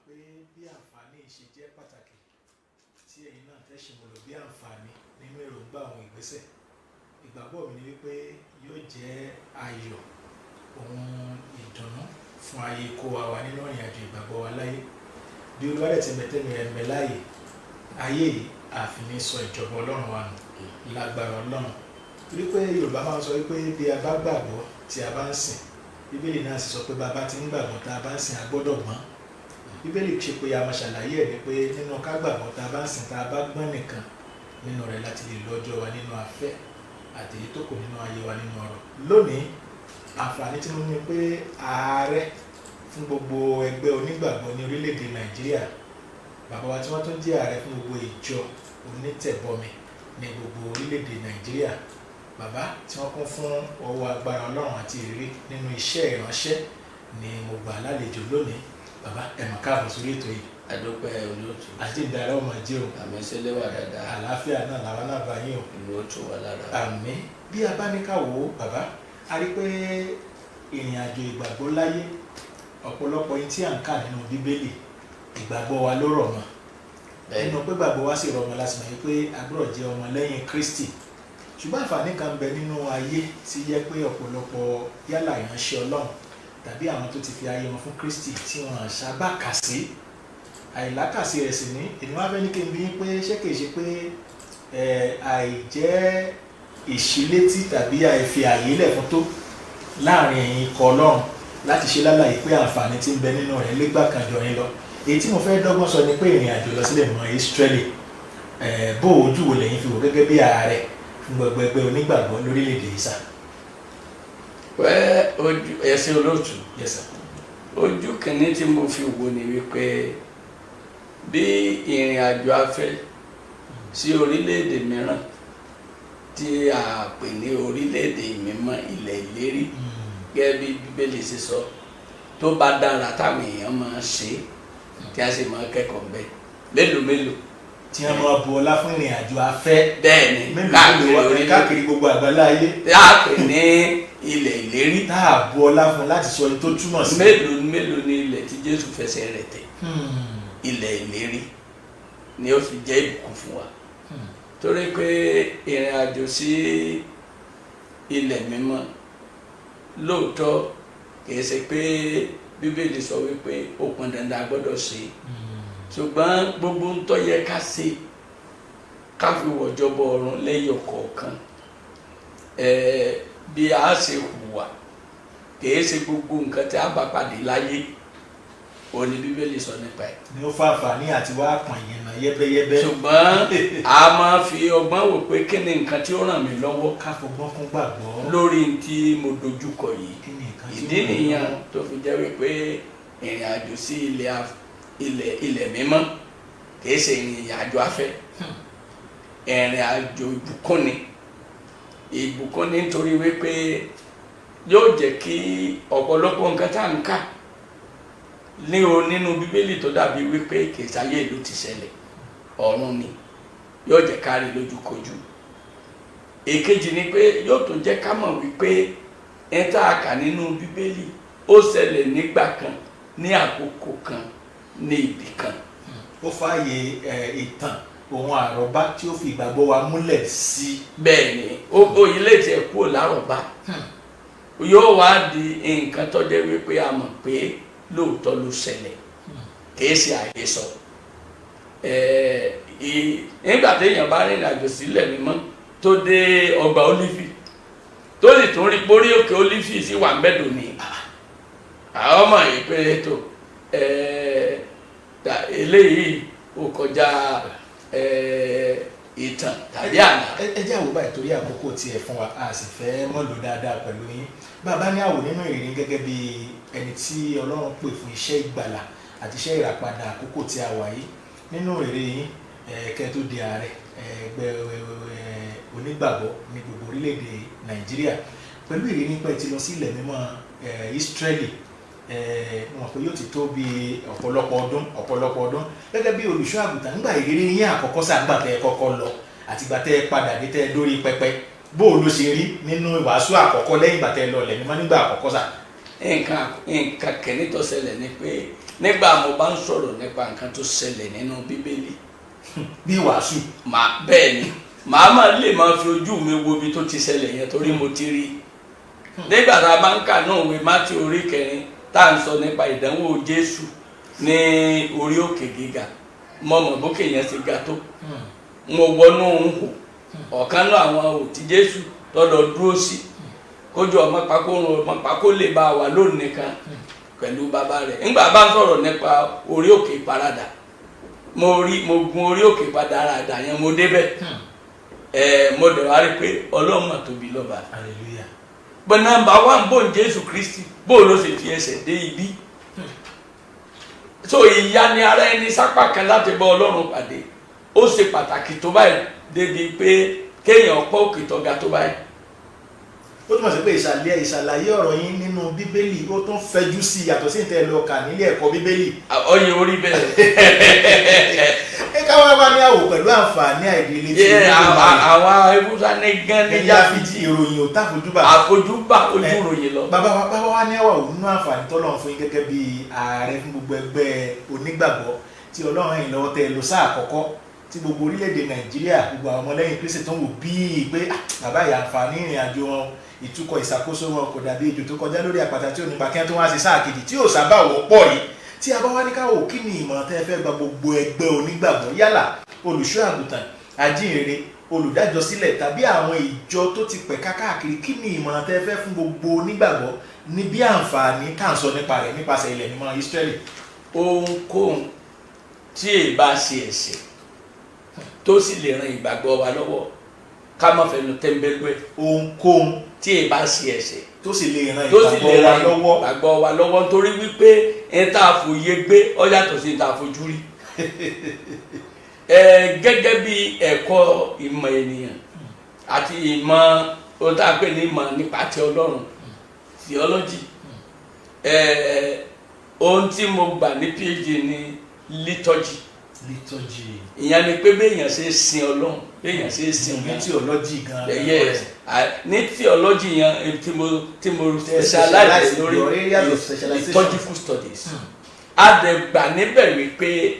pé bí àǹfààní ṣe jẹ́ pàtàkì tí ẹ̀yin náà tẹ̀sí mo lò bí àǹfààní nínú èròǹgbà àwọn ìgbésẹ̀. Ìgbàgbọ́ mi ni wípé yóò jẹ́ ayọ̀ ohun ìdùnnú fún ayé kó wa nínú ìrìn àjò ìgbàgbọ́ wa láyé. Bí Olúwa dẹ̀ ti mẹ̀tẹ́mi rẹ̀ mẹ́ láàyè, ayé yìí àfi ní sọ ìjọba Ọlọ́run wa nù lágbára Ọlọ́run. Torí pé Yorùbá máa ń sọ wípé bí a bá gbàgbọ́ tí a bá ń sìn, Bíbélì náà sì sọ pé bàbá ti ń gbàgbọ́ tá a bá ń sìn a gbọ́dọ̀ gbọ́n. Bíbélì ṣe pé a máa ṣàlàyé ẹ̀ ni pé nínú ká gbàgbọ́ tá a bá ń sìn tá a bá gbọ́n nìkan nínú rẹ̀ láti lè lọ́jọ́ wa nínú afẹ́ àti èyí tó kù nínú ayé wa nínú ọ̀rọ̀. Lónìí àǹfààní tí mo ní pé ààrẹ fún gbogbo ẹgbẹ́ onígbàgbọ́ ní orílẹ̀-èdè Nàìjíríà, bàbá wa tí wọ́n tún jẹ́ ààrẹ fún gbogbo ìjọ onítẹ̀bọmi ní gbogbo orílẹ̀-èdè Nàìjíríà, bàbá tí wọ́n kún fún ọwọ́ agbára Ọlọ́run àti ìrírí nínú iṣẹ́ ìránṣẹ́ ni mo gbà lálejò lónìí. Bàbá ẹ mà káàbọ̀ sórí ètò yìí. Adúpẹ́ olóòtú. Àti ìdára ọmọ jẹ́ o. Àmì sílẹ̀ wà dáadáa. Àlàáfíà náà làwọn náà bá yín o. Ìlú ó tù wá lára. Àmín. Bí a bá ní ká wò ó bàbá, a rí pé ìrìn àjò ìgbàgbọ́ láyé ọ̀pọ̀lọpọ̀ yín tí à ń kà nínú Bíbélì ìgbàgbọ́ wa ló rọ̀ mọ́. Nínú pé gbàgbọ́ wa sì rọ̀ mọ́ láti mọ̀ pé a gbọ́dọ̀ jẹ́ ọmọ lẹ́yìn Kristi. Ṣùgbọ́n àǹfààní kan bẹ nínú ayé tí yẹ pé ọ̀pọ̀lọpọ̀ yálà ìránṣẹ́ Ọlọ́run tàbí àwọn tó ti fi ayé wọn fún Kristi tí wọ́n sábà kà sí. Àìlákàsí rẹ̀ sì ní èmi wá fẹ́ ní kí n bí pé ṣé kìí ṣe pé àìjẹ́ ìṣílétí tàbí àìfi àyè lẹ̀ fún tó láàrin ẹ̀yin ikọ̀ Ọlọ́run láti ṣe lálàyé pé àǹfààní tí ń bẹ nínú rẹ̀ légbà kan jọ yín lọ. Èyí tí mo fẹ́ dọ́gbọ́n sọ ni pé ìrìn àjò lọ sílẹ̀ mọ́ Ísírẹ́lì bó ojú wo lẹ́yìn fi wò gẹ́gẹ́ bí ààrẹ fún gbogbo ẹgbẹ́ onígbàgbọ́ lórílẹ̀‐èdè yìí sà. Ojú ẹsẹ̀ olóòtú. Yes sir. Ojú kìíní tí mo fi wò ni wípé bí ìrìn àjò afẹ́ sí orílẹ̀-èdè mìíràn tí a pè ní orílẹ̀-èdè mímọ́ ilẹ̀ ìlérí gẹ́gẹ́ bí Bíbélì ṣe sọ tó bá dára táwọn èèyàn máa ṣe tí a sì máa kẹ́kọ̀ọ́ bẹ́ẹ̀ mélòó tí wọ́n máa bu ọlá fún ìrìn àjò afẹ́. Bẹ́ẹ̀ni káàkiri gbogbo àgbálá ayé. tí a pè ní ilẹ̀ ìlérí. tá a bu ọlá fún láti sọ ohun tó túmọ̀ sí. mélòó ni ilẹ̀ tí Jésù fẹsẹ̀ rẹ̀ tẹ̀. Ilẹ̀ ìlérí ni ó fi jẹ́ ìbùkún fún wa. Torí pé ìrìn àjò sí ilẹ̀ mímọ́ lóòótọ́ kìí ṣe pé Bíbélì sọ wípé ó pọn dandan gbọ́dọ̀ ṣe. Ṣùgbọ́n gbogbo ń tó yẹ ká ṣe ká fi wọ̀jọba ọ̀run lẹ́yọ̀ kọ̀ọ̀kan bí a ṣe hùwà kìí ṣe gbogbo nǹkan tí a bá pàdé láyé ó ní Bíbélì sọ nípa ẹ̀. ni ó fàǹfààní àti wá pọ̀n yẹn náà yẹ́bẹ́yẹ́bẹ́. Ṣùgbọ́n a máa fi ọgbọ́n wò pé kí ni nǹkan tí ó ràn mí lọ́wọ́ ká fọgbọ́n fún gbàgbọ́ lórí tí mo dojúkọ yìí. kí ni nǹkan tí ó ìdí nìyẹn tó fi jẹ́ wípé ìrìn àjò sí ilẹ̀ mímọ́ kìí ṣe ìrìn àjò afẹ́. Ìrìn àjò ìbùkún ni nítorí wípé yóò jẹ́ kí ọ̀pọ̀lọpọ̀ nǹkan tá à ń kà nínú Bíbélì tó dàbí wípé kìí ṣayé ìlú ti ṣẹlẹ̀ ọ̀run ni yóò jẹ́ ká rí lójúkojú. Èkejì ni pé yóò tún jẹ́ ká mọ̀ wípé ẹ̀ tá a kà nínú Bíbélì ó ṣẹlẹ̀ nígbà kan ní àkókò kan ní ibì kan. ó fààyè ìtàn ohun àrọ́bá tí ó fi ìgbàgbọ́ wa múlẹ̀ sí. Bẹ́ẹ̀ ni oyè lè tiẹ̀ kúrò lárọ̀bá yóò wá di nǹkan tó jẹ́ wípé a mọ̀ pé lóòótọ́ ló ṣẹlẹ̀ kìí ṣe àhesọ. Nígbà téèyàn bá rìnrìn àjò sílẹ̀ mímọ́ tó dé ọgbà Ólífì tó sì tún rí borí òkè Ólífì sí wà mẹ́dọ̀ ni àwọn ọmọ yìí pé tó eléyìí ó kọjá ìtàn tàbí àná. ẹ jẹ́ àwòbá ìtorí àkókò tí ẹ fún wa a sì fẹ́ mọ́ lò dáadáa pẹ̀lú yín. Bàbá ní àwò nínú ìrìn gẹ́gẹ́ bí ẹni tí Ọlọ́run pè fún iṣẹ́ ìgbàlà àti iṣẹ́ ìràpadà àkókò tí a wà yìí. Nínú èrè yín kẹ́ tó di ààrẹ ẹgbẹ́ onígbàgbọ́ ní gbogbo orílẹ̀-èdè Nàìjíríà pẹ̀lú ìrírí nípa ti lọ sí ilẹ̀ mímọ́ Ísírẹ́lì wọn pé yóò ti tó bí ọ̀pọ̀lọpọ̀ ọdún gẹ́gẹ́ bí olùṣọ́ àgùntàn nígbà ìrírí yín àkọ́kọ́ sàgbà tẹ́ kọ́kọ́ lọ àti gbà tẹ́ padà dé tẹ́ dórí pẹpẹ bó o ló ṣe rí nínú ìwàásù àkọ́kọ́ lẹ́yìn gbà tẹ́ lọ ilẹ̀ mímọ́ nígbà àkọ́kọ́ sà. nǹkan kẹ́ni tó ṣẹlẹ̀ ni pé nígbà mo bá ń sọ̀rọ̀ nípa nǹkan tó ṣẹlẹ̀ nínú bíbélì bí wàásù. bẹ́ẹ̀ ni màá lè máa fi ojú mi wo ibi tó ti ṣẹlẹ̀ yẹn torí mo ti rí nígbà tá a bá ń kà náà ìwé Mátì orí 4 tá à ń sọ nípa ìdánwò Jésù ní orí òkè gíga mọ̀mọ́ bókè yẹn ti ga tó mo wọnú hù ọ̀kan náà àwọn òtí Jésù tọ́lọ̀ dúró sí kójú ọmọ pákó lè bá wà lónìí nìkan pẹ̀lú bàbá rẹ̀ nígbà bá ń sọ̀rọ̀ nípa orí òkè ìparadà mo gun orí òkè ìparadà yẹn mo débẹ̀ mo dẹ̀ wá rí pé Ọlọ́run tóbi lọ́ba hallelujah. but number 1 bó ń Jésù Kristi bó ló ṣe fi ẹsẹ̀ dé ibi so ìyá ni ara ẹni sápá kan láti bá Ọlọ́run pàdé ó ṣe pàtàkì tó báyìí débi pé kéèyàn pọ̀ òkè tó ga tó báyìí. ó túmọ̀ sí pé ìṣàlàyé ọ̀rọ̀ yín nínú bíbélì ó tún fẹjú sí yàtọ̀ sí ìtẹ́ lọ kà nílé ẹ̀kọ́ bíbélì. ọyẹ orí bẹ́ẹ̀. ẹ káwọn bá ní àwò pẹ̀lú àǹfààní àìdílé tí àwọn ẹbúsá ní gan ní jáfìdí ìròyìn ò táfojúbà. àfojúbà ojú ìròyìn lọ. bàbá wa ní àwà nínú àǹfààní tọ́lọ́run fún yín gẹ́gẹ́ bí ààrẹ fún gbogbo ẹgbẹ́ onígbàgbọ́ tí Ọlọ́run yìí lọ́wọ́ tẹ́ lọ sáà àkọ́kọ́ tí gbogbo orílẹ̀-èdè Nàìjíríà gbogbo àwọn ọmọlẹ́yìn Kristi tó ń wò bíi pé bàbá yà àǹfààní ìrìn àjò wọn ìtukọ̀ ìṣàkóso wọn kò dàbí ejò tó kọjá lórí àpáta tí ò nípa kí wọ́n tó wá sí sáà kejì tí ò sábà wọ́pọ̀ yìí tí a bá wá ní káwọ́ kí ni ìmọ̀ràn tẹ́ fẹ́ gba gbogbo ẹgbẹ́ onígbàgbọ́ yálà olùṣọ́ àgùntàn ajínrere olùdájọsílẹ̀ tàbí àwọn ìjọ tó ti pẹ̀ka káàkiri kí ni ìmọ̀ràn tẹ́ fẹ́ fún gbogbo onígbàgbọ́ ní bí àǹfààní tá à ń sọ nípa rẹ̀ nípasẹ̀ ilẹ̀ mímọ́ Ísírẹ́lì. ohunkóhun tí èyí bá ṣe ẹ̀ṣẹ̀ tó sì lè ran ìgbàgbọ́ wa lọ́wọ́ ká má fẹnu tẹ́ńbẹ́lú ẹ̀. ohunkóhun tí èyí bá ṣe ẹ̀ṣẹ̀ tó sì lè ran ìgbàgbọ́ wa lọ́wọ́ nítorí wípé ẹ̀ tá a fòye gbé ó yàtọ̀ sí tá a fojú rí. Gẹ́gẹ́ bí ẹ̀kọ́ ìmọ̀ ènìyàn àti ìmọ̀ ohun tá a pè ní ìmọ̀ nípa ti Ọlọ́run theology ohun tí mo gbà ní PhD ní liturgy ìyẹn ni pé béèyàn ṣe sin Ọlọ́run béèyàn ṣe sin ní theology gan ní theology yẹn tí mo specialize lórí liturgical studies a dẹ̀ gbà níbẹ̀ wípé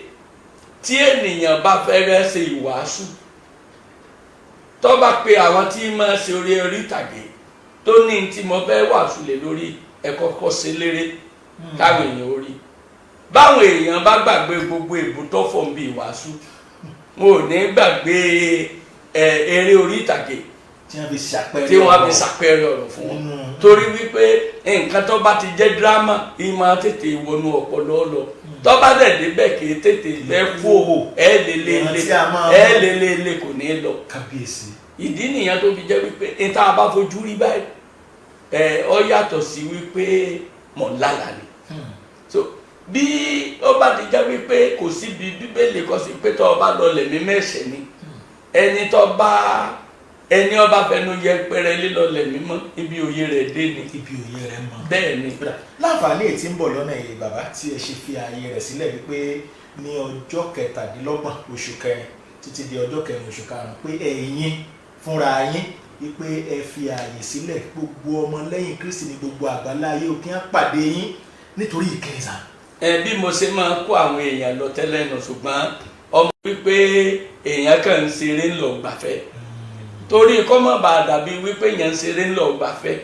tí ènìyàn bá fẹ́rẹ́ ṣe ìwàásù tó bá pe àwọn tí máa ṣe orí ìtàgé tó ní tí mo fẹ́ wàásù lé lórí ẹ̀kọ́kọ́ ṣe léré káwọn èèyàn orí báwọn èèyàn bá gbàgbé gbogbo èbú tó fọ̀ bí ìwàásù wọn ò ní gbàgbé eré orí ìtàgé tí wọ́n fi ṣàpẹẹrẹ ọ̀rọ̀ fún wọn torí wípé nǹkan tó bá ti jẹ́ dírámà ìmọ̀ tètè wọnú ọpọlọ lọ tọ́ba dẹ̀ débẹ̀ kì í tètè fẹ́ kú lélele kò ní lọ. ìdí nìyẹn tó fi jẹ́ wípé níta bá fojú rí báyìí ọ yàtọ̀ sí wípé mọ̀lára ni. so bí ó bá ti jẹ́ wípé kò síbi bíbélì kọ́ sí pé tọ́ ọba lọ lẹ̀mí mẹ́sẹ̀ ni ẹni ọba fẹnu yẹpẹrẹ lílọlẹ̀ mímọ́ ibi òye rẹ̀ dé ni. ibi òye rẹ̀ mọ̀. bẹ́ẹ̀ ni. láǹfààní ètí ń bọ̀ lọ́nà èyí bàbá tí ẹ ṣe fi ààyè rẹ̀ sílẹ̀ wípé ní ọjọ́ 17 oṣù kẹrin títí di ọjọ́ 9 oṣù karùn-ún pé ẹ̀yin fúnra yín wípé ẹ fi ààyè sílẹ̀ gbogbo ọmọlẹ́yìn Kristi ní gbogbo àgbáláyé òkè á pàdé yín nítorí ìkẹsà. bí mo ṣe máa kó àwọn èèyàn lọ tẹ́lẹ̀ nù ṣùgbọ́n ọmọ wípé èèyàn kàn ń ṣeré ńlọ gbàfẹ́ torí kọ́ mọ̀ bá dàbí wípé yẹn ń ṣeré ńlọ gbàfẹ́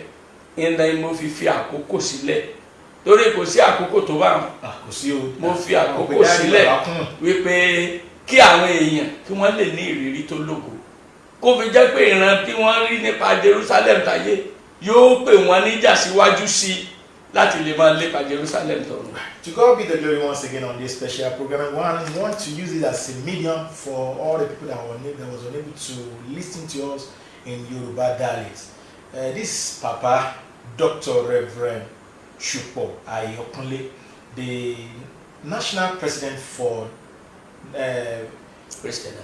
ìlànà mo fi àkókò sílẹ̀ torí kò sí àkókò tó bá mo fi àkókò sílẹ̀ wípé kí àwọn èèyàn kí wọ́n lè ní ìrírí tó lógo kó fi jẹ́ pé ìran tí wọ́n rí nípa Jerusalem táyé yóò pè wọ́n níjà síwájú sí i láti lè máa lépa Jerusalem tọ̀run. To God be the glory once again on this special program. We want to use it as a medium for all the people that was unable to listen to us in Yoruba dialect. This Papa, Dr. Reverend Shupo Ayokunle, the National President for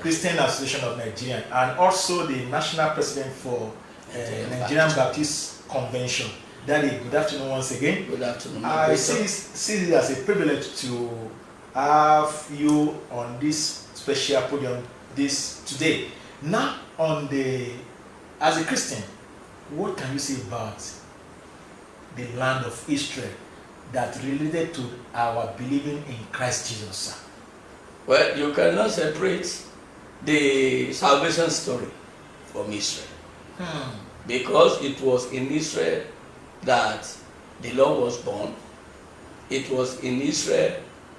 Christian Association of Nigeria, and also the National President for Nigerian Baptist Convention. Daddy, good afternoon once again. Good afternoon. I see it as a privilege to have you on this special podium today. Now, as a Christian, what can you say about the land of Israel that related to our believing in Christ Jesus, sir? Well, you cannot separate the salvation story from Israel. Because it was in Israel that the Lord was born. It was in Israel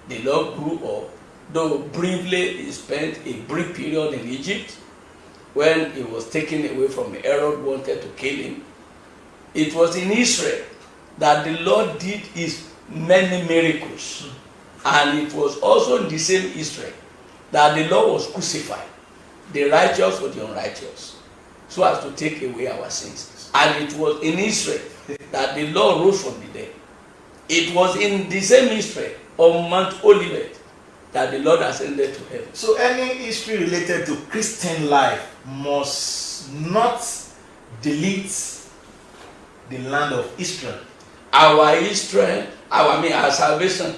the Lord grew up, though briefly he spent a brief period in Egypt when he was taken away from Herod, wanted to kill him. It was in Israel that the Lord did his many miracles. And it was also in the same Israel that the Lord was crucified, the righteous for the unrighteous, so as to take away our sins. And it was in Israel that the Lord rose from the dead. It was in the same Israel on Mount Olivet that the Lord ascended to heaven. So any history related to Christian life must not delete the land of Israel. Our Israel, our salvation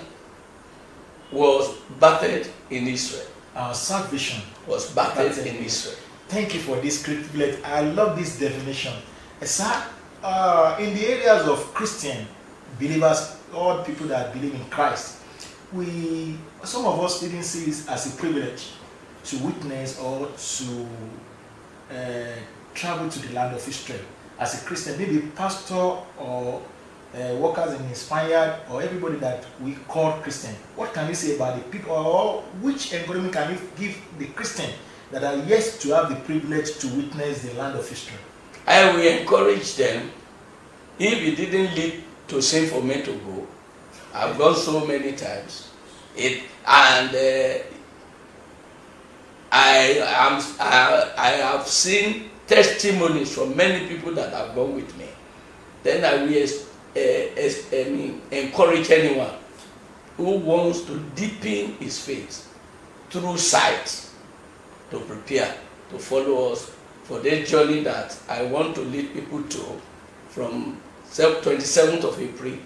was battered in Israel. Our salvation Was battered in Israel. Thank you for this privilege. I love this definition. Sir, in the areas of Christian believers, all people that believe in Christ, some of us didn't see this as a privilege to witness or to travel to the land of Israel as a Christian. Maybe pastor or workers in his vineyard or everybody that we call Christian. What can you say about the people, or which encouragement can you give the Christian that are yet to have the privilege to witness the land of Israel? I will encourage them. If it didn't lead to sin for me to go, I've gone so many times. I have seen testimonies from many people that have gone with me. Then I will encourage anyone who wants to deepen his faith through sight to prepare to follow us for this journey that I want to lead people to from 27th of April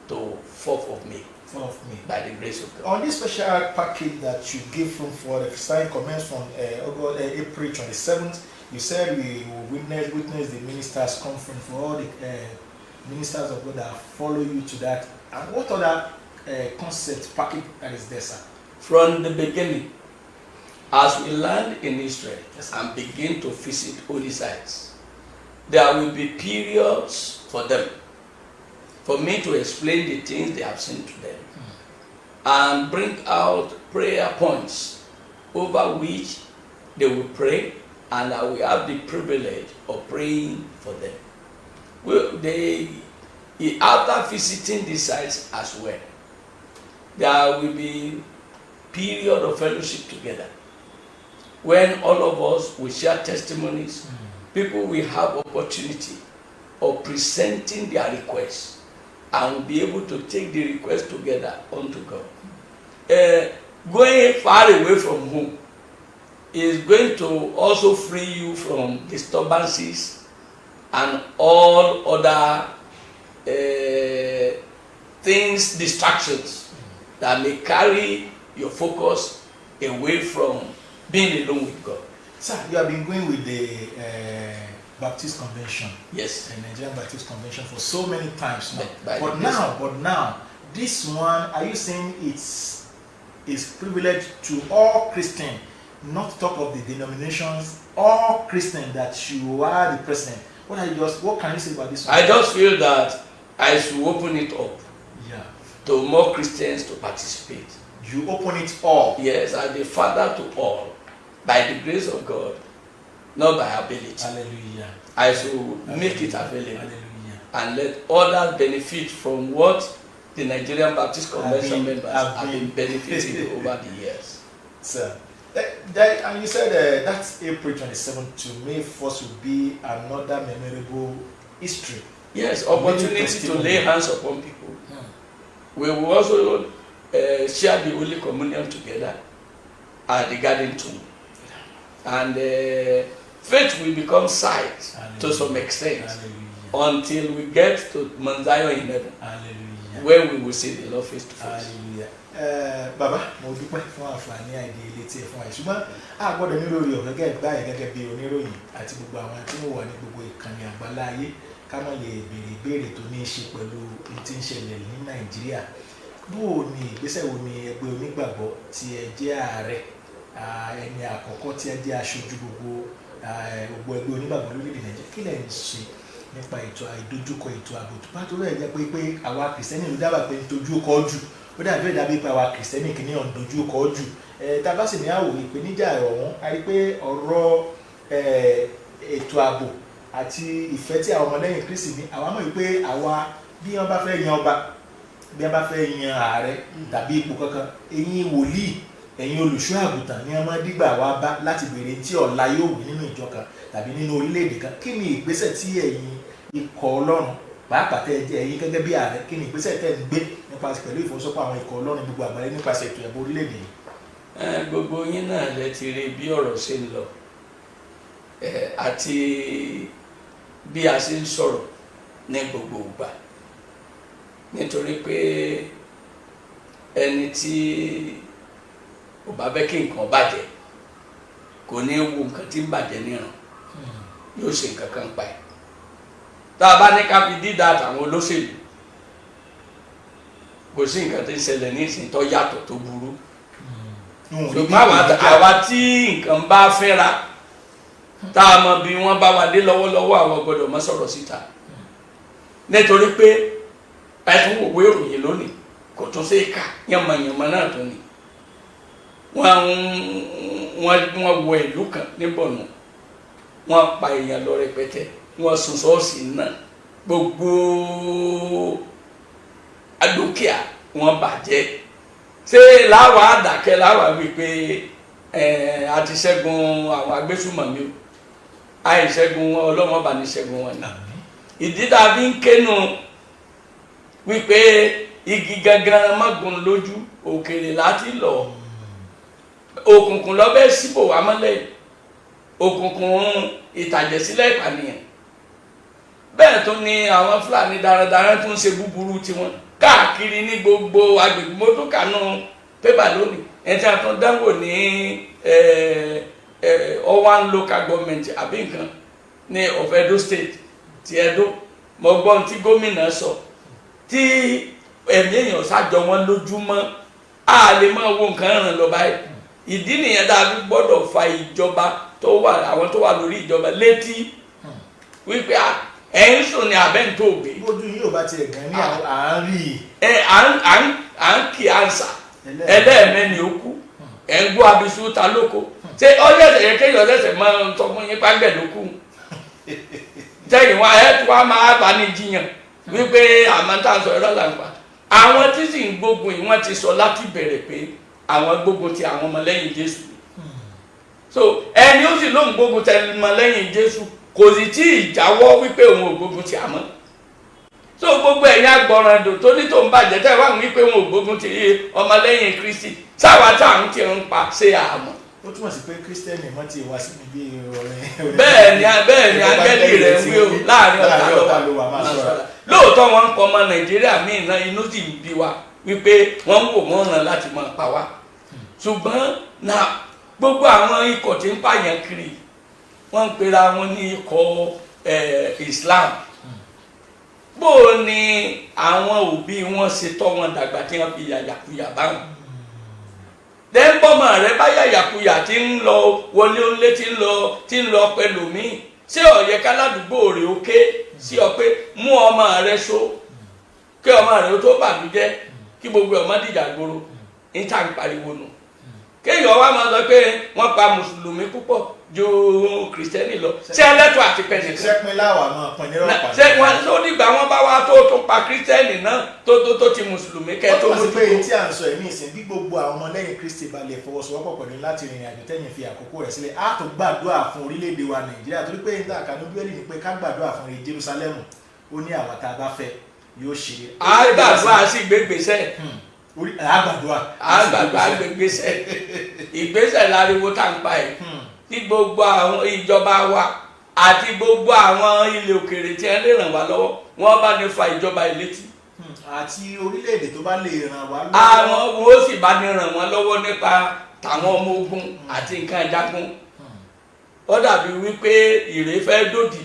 to 4th of May. 4th of May. By the grace of God. On this special package that you give room for, the sign commence from April 27th, you said we will witness the ministers' conference for all the ministers of God that follow you to that. And what other concept package that is there, sir? From the beginning, as we land in Israel and begin to visit holy sites, there will be periods for them, for me to explain the things they have seen to them, and bring out prayer points over which they will pray, and I will have the privilege of praying for them. After visiting these sites as well, there will be period of fellowship together when all of us will share testimonies. People will have opportunity of presenting their requests and will be able to take the request together unto God. Going far away from home is going to also free you from disturbances and all other distractions that may carry your focus away from being alone with God. Sir, you have been going with the Baptist Convention. Yes. The Nigerian Baptist Convention for so many times now. But now, this one, are you saying it's privileged to all Christians, not to talk of the denominations, all Christians that you are the president? What can you say about this one? I just feel that I should open it up to more Christians to participate. You open it all? Yes, as the father to all, by the grace of God, not by ability. Hallelujah. I should make it available. Hallelujah. And let others benefit from what the Nigerian Baptist Convention members have been benefiting over the years. Sir, and you said that's April 27th to May 1st will be another memorable history. Yes, opportunity to lay hands upon people. We will also share the Holy Communion together at the Garden Tomb. And faith will become sight to some extent. Until we get to Mount Zion in heaven. Where we will see the Lord face to face. Baba, mo dúpẹ́ fún àǹfààní àìdí ilé tí ẹ fún àìsí. Ṣùgbọ́n a gbọ́dọ̀ nílò orí ọ̀gẹ́gẹ́ báyìí gẹ́gẹ́ bí oníròyìn àti gbogbo àwọn tí wọ́n wà ní gbogbo ìkànnì àgbáláyé ká má lè béèrè ìbéèrè tó ní í ṣe pẹ̀lú ohun tí ń ṣẹlẹ̀ ní Nàìjíríà. Bó o ní ìgbésẹ̀ wo ni ẹgbẹ́ onígbàgbọ́ tí ẹ jẹ́ ààrẹ ẹni àkọ́kọ́ tí ẹ jẹ́ aṣojú gbogbo ẹgbẹ́ onígbàgbọ́ lórílẹ̀-èdè Nàìjíríà kí lẹ̀ ń ṣe nípa ètò ìdojúkọ ètò ààbò tó bá tó rẹ̀ jẹ́ pé àwa kìrìsìtẹ́nì ló dábàá pé dojú kọ jù ó dàbí pé àwa kìrìsìtẹ́nì kìíní ọ̀n dojú kọ jù tá a bá sì ní àwò ìpèníjà ọ̀hún a rí pé ọ̀rọ̀ ètò ààbò àti ìfẹ́ tí àwọn ọmọlẹ́yìn Kristi ní àwa mọ̀ wípé àwa bí wọ́n bá fẹ́ yan ọba bí wọ́n bá fẹ́ yan ààrẹ tàbí ipò kankan ẹ̀yin wòlíì ẹ̀yin olùṣọ́ àgùntàn ní ọmọ dígbà wa bá láti béèrè tí ọ̀la yóò wí nínú ìjọ kan tàbí nínú orílẹ̀-èdè kan kí ni ìgbésẹ̀ tí ẹ̀yin ikọ̀ Ọlọ́run pàápàá tẹ́ jẹ́ ẹ̀yin gẹ́gẹ́ bí ààrẹ kí ni ìgbésẹ̀ tẹ́ ń gbé nípasẹ̀ pẹ̀lú ìfọwọ́sowọ́pọ̀ àwọn ikọ̀ Ọlọ́run gbogbo àgbáyé nípasẹ̀ ètò ẹ̀bùn orílẹ̀-èdè yìí. Gbogbo yín náà lẹ ti rí bí ọ̀rọ̀ ṣe ń lọ àti bí a ṣe ń sọ̀rọ̀ ní gbogbo ìgbà nítorí pé ẹni tí ò bá fẹ́ kí nǹkan bàjẹ́ kò ní wo nǹkan tí ń bàjẹ́ níran yóò ṣe nǹkan kan pa ẹ̀ tá a bá ní ká fi dídá àtàwọn olóṣèlú kò sí nǹkan tí ń ṣẹlẹ̀ ní ìsìn tó yàtọ̀ tó burú ṣùgbọ́n àwa tí nǹkan bá fẹ́ra tá a mọ bí wọ́n bá wà dé lọ́wọ́lọ́wọ́ àwọn gbọ́dọ̀ mọ́ sọ̀rọ̀ síta nítorí pé ẹ̀tún òwe ìròyìn lónìí kò tún sí ká yànmọ̀yànmọ̀ náà tó ní wọ́n wọ ìlú kan ní Borno wọ́n pa èèyàn lọ rẹpẹtẹ wọ́n sun ṣọ́ọ̀ṣì náà gbogbo dúkìá wọ́n bàjẹ́ ṣé láwa àdàkẹ́ láwa wípé a ti ṣẹ́gun àwọn agbésùmọ̀mí o àìṣẹ́gun wọn Ọlọ́run bá ní ṣẹ́gun wọn náà ìdí dàbí ń kénu wípé igi gangan mágùn lójú òkèèrè láti lọ òkùnkùn lọ́bẹ̀ síbò wá mọ́lẹ̀ òkùnkùn ìtàjẹ̀sílẹ̀ ìpànìyàn bẹ́ẹ̀ tó ní àwọn Fúlàní darandaran tó ń ṣe búburú tiwọn káàkiri ní gbogbo agbègbè mọ́tòkànú pépà lónìí ẹni tí a tún dánwò ní Ọ̀wán local government àbí nǹkan ní of Edo state ti Edo mo gbọ́ tí gómìnà sọ tí ẹ̀mí èèyàn ṣàjọ wọn lójúmọ́ a lè máa wo nǹkan ràn lọ báyìí ìdí nìyẹn dáa gbọ́dọ̀ fa ìjọba tó wà àwọn tó wà lórí ìjọba létí wípé ẹ̀ ń sùn ní abẹ́ ń tó gbé. bójú yìí ò bá tiẹ̀ gan ní àárín. à ń kí ànsà ẹlẹ́ẹ̀mẹ́ni ó kú ẹ̀ ń gbọ́ abisu ta lóko ṣé ọlẹ́sẹ̀ yẹ kéèyàn ọlẹ́sẹ̀ máa ń tọ́ fún yín pàgbẹ́ ló kú tẹ́yìn wá ẹ̀ tó wá máa bá ní jiyàn wípé àmọ́ tá a sọ ẹ̀rọ là ń pa àwọn tí sì ń gbógun yìí wọ́n ti sọ láti bẹ̀rẹ̀ pé àwọn gbógun ti àwọn ọmọlẹ́yìn Jésù so ẹni ó sì lóun gbógun ti ọmọlẹ́yìn Jésù kò sì tí ì jáwọ́ wípé òun ò gbógun ti àmọ́ so gbogbo ẹ̀yin agbọ̀ràndò tó ní tó ń bàjẹ́ tẹ́ wà wípé òun ò gbógun ti ọmọlẹ́yìn Kristi sáwà tá à ń ti ń pa ṣé àmọ́. ó túmọ̀ sí pé Kírísítẹ́nì mọ́ ti wá sí ibi ọ̀rẹ́. bẹ́ẹ̀ ni áńgẹ́lì rẹ̀ ń wí o láàrin ọ̀tá ló wà lóòótọ́ wọn ń pọ ọmọ Nàìjíríà míì náà inú sì ń bí wa wípé wọ́n ń wò wọ́n ràn láti máa pa wá ṣùgbọ́n náà gbogbo àwọn ikọ̀ tí ń pààyàn kiri wọ́n ń pera wọn ní ikọ̀ Islam bó ni àwọn òbí wọn ṣe tọ́ wọn dàgbà tí wọ́n fi yàyàkuyà báwọn dẹ́nbọ́mọ̀ rẹ bá yàyàkuyà tí ń lọ wọlé onílé tí ń lọ pẹ̀lú míì ṣé ọ̀yẹ́ káládùúgbò rẹ̀ ó ké sí ọ pé mú ọmọ rẹ so kí ọmọ rẹ ó tó bàlújẹ́ kí gbogbo ọmọ dìjà gbòòrò ní tá à ń pariwo nù kéèyàn wá máa sọ pé wọ́n pa mùsùlùmí púpọ̀ ju kìrìsìtẹ́nì lọ ṣé ẹlẹ́tọ̀ àti pẹ̀lú ṣé pín láwà máa pín nírọ̀ pàdé. ṣé wọn tó nígbà wọn bá wá tó pa kìrìsìtẹ́nì náà tó ti mùsùlùmí kẹ́ tó mójú tó. wọ́n ti pé èyí tí à ń sọ ẹ̀mí ìsìn bí gbogbo àwọn ọmọlẹ́yìn Kristi bá lè fọwọ́sowọ́pọ̀ pẹ̀lú láti rìnrìn àjò tẹ́yìn fi àkókò rẹ̀ sílẹ̀ á tó gbàdúrà fún orílẹ̀-èdè wa Nàìjíríà torí pé nígbà kan Bíbélì ní pé ká gbàdúrà fún Jerúsálẹ́mù ó ní àwọn tá a bá fẹ́ yóò ṣe. àgbàdúrà sì gbégbèsè àgbàdúrà gbégbèsè ìgbésẹ̀ láriwo tá ń pa ẹ̀ tí gbogbo àwọn ìjọba wa àti gbogbo àwọn ilẹ̀ òkèèrè tí wọ́n lè ràn wá lọ́wọ́ wọ́n bá ní fa ìjọba ìlétí. àti orílẹ̀-èdè tó bá lè ràn wá lọ́wọ́. àwọn wo sì bá ní ràn wọ́n lọ́wọ́ nípa tàwọn ọmọ ogun àti nǹkan ìjagun. ó dàbí wípé ìrè fẹ́ dòdì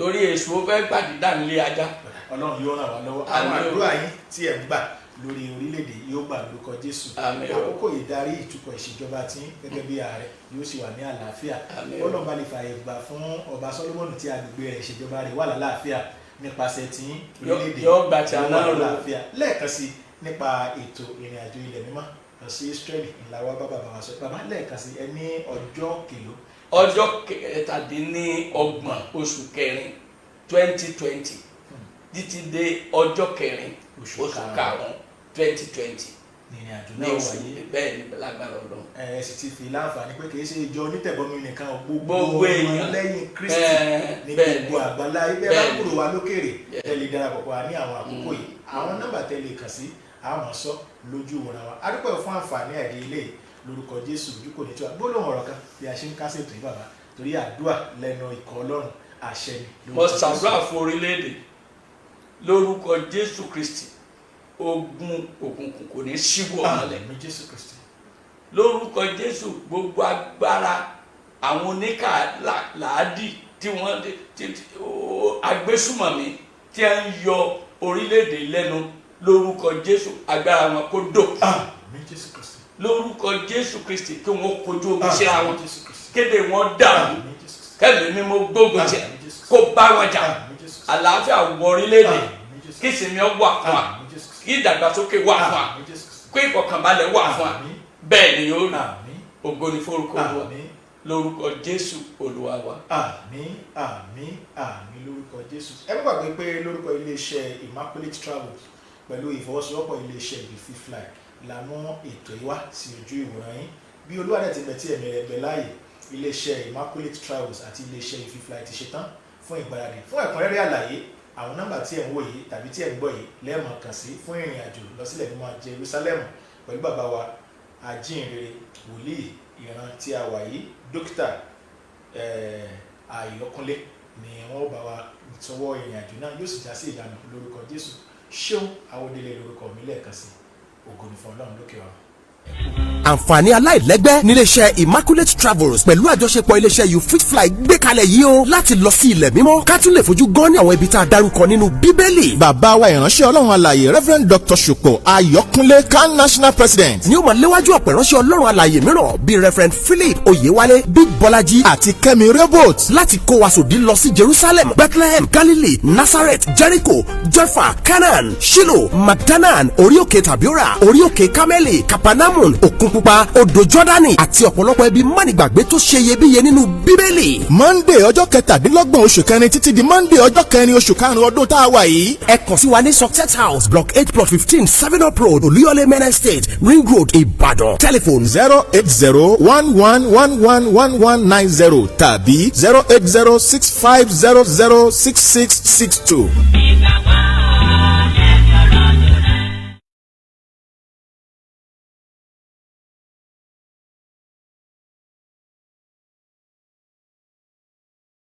torí èso fẹ́ gbàdídà nílé ajá. Ọlọ́run yóò ràn wá lọ́wọ́. Àwọn àdúrà yín tí ẹ̀ ń gbà lórí orílẹ̀-èdè yóò gbà lórúkọ Jésù. Àkókò ìdarí ìtukọ̀ ìṣèjọba tí gẹ́gẹ́ bí ààrẹ yóò sì wà ní àlàáfíà. Ọlọ́run bá lè fààyè gbà fún ọba Sólómọ́nì tí agbègbè rẹ̀ ìṣèjọba rẹ̀ wà lálàáfíà nípasẹ̀ tí orílẹ̀-èdè yóò gbà tí a náà rò lálàáfíà. Lẹ́ẹ̀kan sí nípa ètò ìrìn àjò ilẹ̀ mímọ́ lọ sí Ísírẹ́lì ńlá wa bá bàbá wa sọ. Bàbá lẹ́ẹ̀kan sí ẹ ní ọjọ́ kìló. Ọjọ́ 27 oṣù kẹrin 2020 títí dé ọjọ́ kẹrin oṣù karùn-ún 2020 ìrìn àjò náà wáyé. Bẹ́ẹ̀ ni lágbára Ọlọ́run. Ẹ sì ti fi láǹfààní pé kìí ṣe ìjọ onítẹ̀bọmi nìkan gbogbo èèyàn lẹ́yìn Kristi ní gbogbo àgbáńlá ibẹ̀ bá kúrò wá lókèrè ẹ lè darapọ̀ wá ní àwọn àkókò yìí. Àwọn nọ́mbà tẹ́ lè kàn sí àwọn sọ lójú wọn wa. A dúpẹ́ fún àǹfààní ẹ̀rí ilé lórúkọ Jésù ojú kò ní tí wà gbólóhùn ọ̀rọ̀ kan bí a ṣe ń kásẹ̀ tó yí bàbá torí àdúrà lẹ́nu ikọ̀ Ọlọ́run àṣẹ ni. Mo ṣàdúrà fún orílẹ̀-èdè lórúkọ Jésù Kristi ogun òkùnkùn kò ní ṣíwọ́ ọ̀mọ́lẹ̀. Àmín Jésù Kristi. Lórúkọ Jésù gbogbo agbára àwọn oníkà làádì tí wọ́n agbésùmọ̀mí tí a ń yọ orílẹ̀-èdè lẹ́nu lórúkọ Jésù agbára wọn kó dòkú. Àmín Jésù Kristi. Lórúkọ Jésù Kristi kí wọ́n kojú ogun síra wọn kéde wọn dàrú kẹ́mi mímọ́ gbógun jẹ kó bá wọn jà àlàáfíà wọ orílẹ̀-èdè kí ìsinmi wà fún wa kí ìdàgbàsókè wà fún wa kí ìfọ̀kànbalẹ̀ wà fún wa bẹ́ẹ̀ ni yóò rí ògo ni forúkọ Olúwa lórúkọ Jésù Olúwa wa. Àmín àmín àmín lórúkọ Jésù. Ẹ má gbàgbé pé lórúkọ iléeṣẹ́ Immaculate Travels pẹ̀lú ìfọwọ́sowọ́pọ̀ iléeṣẹ́ Ìfì Fly la mú ètò yìí wá sí ojú ìwòran yín bí Olúwa dẹ̀ ti bẹ̀ tí ẹ̀mí rẹ̀ bẹ̀ láàyè iléeṣẹ́ Immaculate Travels àti iléeṣẹ́ Ìfì Fly ti ṣetán fún ìgbáradì fún ẹ̀kúnrẹ́rẹ́ àlàyé àwọn nọ́mbà tí ẹ̀ ń wò yìí tàbí tí ẹ̀ ń gbọ́ yìí lẹ́ẹ̀mọ̀ kàn sí fún ìrìn àjò lọ sílẹ̀ mímọ́ Jerusalem pẹ̀lú bàbá wa ajínrere wòlíì ìran tí a wà yìí dókítà Ayọ̀kúnlé ni wọ́n bá wa tọwọ́ ìrìn àjò náà yóò sì já sí ìyanu lórúkọ Jésù. Ṣéun Awódélé lórúkọ mi lẹ́ẹ̀kan sí ògo ni fún Ọlọ́run lókè ọ̀run. àǹfààní aláìlẹ́gbẹ́ níléeṣẹ́ Immaculate Travels pẹ̀lú àjọṣepọ̀ iléeṣẹ́ You Fit Fly gbé kalẹ̀ yìí o láti lọ sí ilẹ̀ mímọ́ ká tún lè fojú gan ní àwọn ibi tá a dárúkọ nínú Bíbélì. Bàbá wa ìránṣẹ́ Ọlọ́run alààyè Reverend Dr. Ṣùpọ̀ Ayọ̀kúnlé CAN National President ni ó máa léwájú ọ̀pọ̀ ìránṣẹ́ Ọlọ́run alààyè mìíràn bíi Reverend Philip Oyewale Big Bọ́lájí àti Kẹ́mi Rebot láti kó wa sòdí lọ sí Jerusalem, Bethlehem, Galilee, Nazareth, Jericho, Jaffa, Canaan, Shiloh, Magdana, orí òkè Tabiora, orí òkè Kameli, Kapernaum, Òkun Pupa, odò Jọ́dánì àti ọ̀pọ̀lọpọ̀ ibi mánigbàgbé tó ṣe iyebíye nínú Bíbélì. Monday ọjọ́ 17 oṣù kẹrin títí di Monday ọjọ́ kẹrin oṣù karùn-ún ọdún tá a wà yìí. Ẹ kàn sí wa ní Success House Block 8 Plot 15 7 Up Road Olúyọ̀lé Main Estate Ring Road Ìbàdàn. Telephone 08011111190 tàbí 08065006662.